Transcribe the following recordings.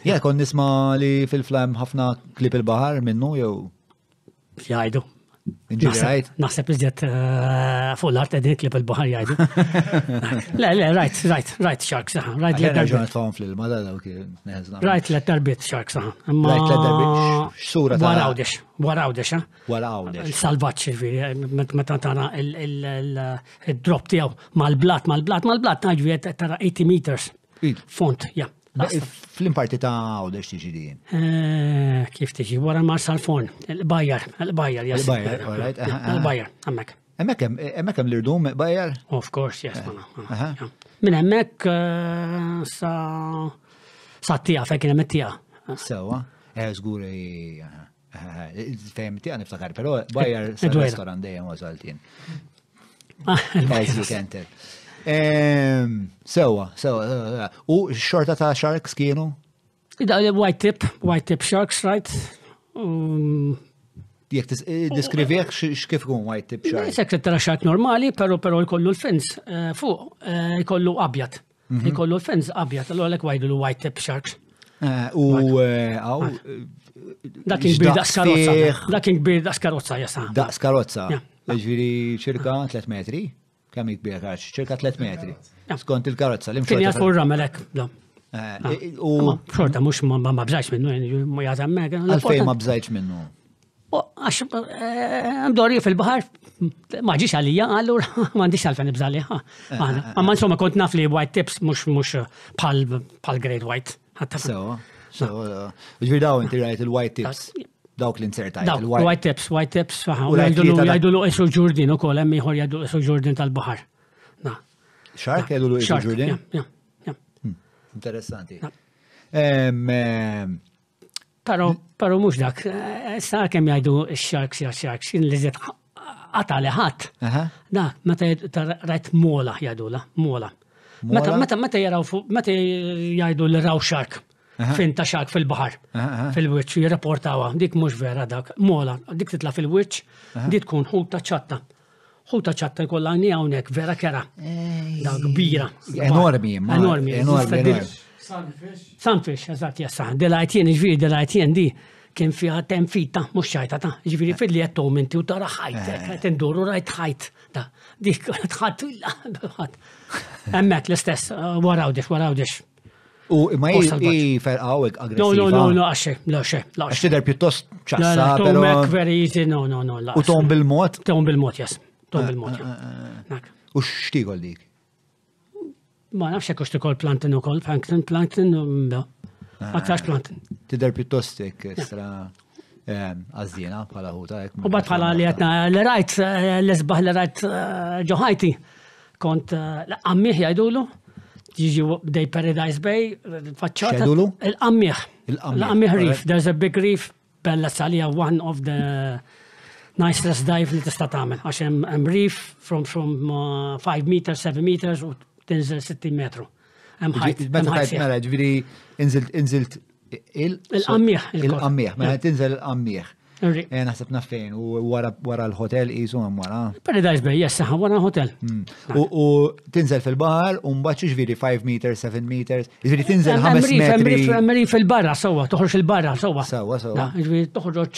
Ja, kon nisma li Filfla hemm ħafna Klieb il-Baħar minnu jew. Jgħidu. Inġiri Naħseb iżjed fuq l-art qegħdin Klieb il-Baħar jgħidu. Le, right sharks saħ. Right let darbit. Tfahom fl-ilma da dawk neħżna. Right let darbit sharks saħ. Right let darbit. X'sura ta' Wara għawdex. Wara għawdex. Salvaġġ ġifieri meta tara il-drop tiegħu mal-blat ġifieri tara 80 meters. Font, ja. Fl-imparti ta' għawdex tiġi din. Kif tiġi wara mar sal-fon, il-Baħar, yes. Il-Baħar, all right. Il-Baħar, hemmhekk. Hemmhekk hemm l-irdum Baħar? Of course, yes. Minn hemmhekk sa tija fejn hemm it-tija. Sewa, żgur fejn tija niftakar, però Baħar sar-restorant dejjem wasaltin. Sewa. U xorta ta' sharks kienu? White tip sharks, right? Jek diskrivjek x'kif kun white tip shark? Sekret tara shark normali, pero jkollu l-fins fuq, jkollu abjad. Jkollu l-fins abjad, allura lek wajdu l-white tip sharks. U għaw? Dakin bir daqs karozza. Dakin bir daqs karozza, jasa. Daqs karozza? Ġviri ċirka 3 metri? Kemm jikbir karċ? ċirka 3 metri. Skont il-karozza. Kien jasfu r-ramelek. Xorta mux ma bżajx minnu, ma jgħatam mega. Għalfej ma bżajx minnu? Għax mdorri fil-bahar, ma ġiġ għalija, għallur ma għandix għalfejn ibżalli. Għamma insomma kont naf li white tips mux pal great white. So, ġviri daw inti rajt il-white tips. Dawk l-insertajt. White tips. Jgħidu lu Esu Ġurdin u kol, emmi jħor jgħidu Esu Ġurdin tal-bahar. Shark jgħidu lu Esu Ġurdin? Ja. Interessanti. Pero mux dak, sa' kem jgħidu sharks, li zet għatali ħat. Da, meta rajt mola jgħidu la, mola. Meta jgħidu l-raw shark. Fin ta' xark fil-bahar, fil-wiċċ, jirreportawa, dik mhux vera dak, mola, dik titla' fil-wiċċ, dik tkun ħuta ċatta. Ħuta ċatta jkollha għajnija hawnhekk vera kera. Dak kbira. Enormi. Sunfish, eżatt, jessa. Delajtien, ġifieri delajtien di kien fiha tenfita, mhux ċajtata. Ġifieri fil-li qed inti u tara ħajt, qed induru rajt ħajt. Dik tħadd hemmhekk l-istess, warawdex. U ma jiferqawek aggressiva? No, għaxe. Għax tider pjuttost ċassa, pero... Tomek very easy, no. U tom bil-mod? Tom bil-mod, yes. Tom bil-mod, U x'tikol dik? Ma nafx jekk tikol plantin u kol, plankton, aktarx plantin. Tider pjuttost ekstra għazdina bħala ħuta. U bat bħala li għetna l-rajt, l-isbaħ l-rajt ġoħajti, kont l-għammiħ jgħidulu, jiġi bdej Paradise Bay, faċċata. Xedulu? Il-Qammieħ. Il-Qammieħ Reef. There's a big reef, bella salija, one of the nicest dive li tista' tagħmel. Għax hemm reef from 5 meters, 7 meters u tinżel 60 metru. Hemm ħajt. Meta tajt mela, ġifieri inżilt il-Qammieħ. Il-Qammieħ, mela tinżel il-Qammieħ. Naħseb naffejn, u wara l-hotel jisu għam wara. Paradise Bay, jessa, wara l-hotel. U tinżel fil-bahar, u mbaċ ġviri 5 meters, 7 meters, ġviri tinżel 5 metri. Emmri fil-barra, sowa, toħroġ il-barra, sowa. Sowa. Ġviri toħroġ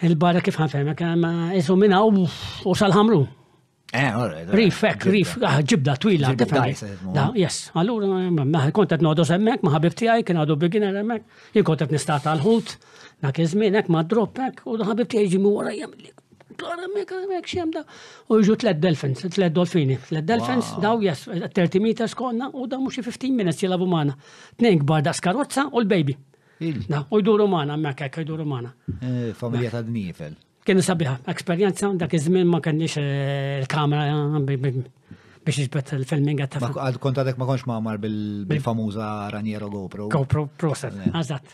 il-barra kif ħanfemek, jisu minna u sal-ħamru. Rif, ġibda twila. Yes, allura, kontet nodu semmek, ma ħabib tijaj, kien għadu beginner emmek, jien kontet nistata għal-ħut, dak iżminek ma droppek, u ħabib tijaj ġimu wara jamlik. Emmek xiemda. U jġu 3 delfins, 3 dolfini. 3 delfins, daw, yes, 30 meters konna, u daw muxi 15 minutes jilabu maħna. 2 gbar da skarozza u l-baby. U jduru maħna, emmek, jduru maħna. Familja ta' dniefel. Kienu sabiħa, eksperjenza, dak iż-żmien ma kenniex il-kamera biex iġbet il-filming għatta. Kontatek ma konx maħmar bil-famuża Raniero GoPro. GoPro, proset, għazat.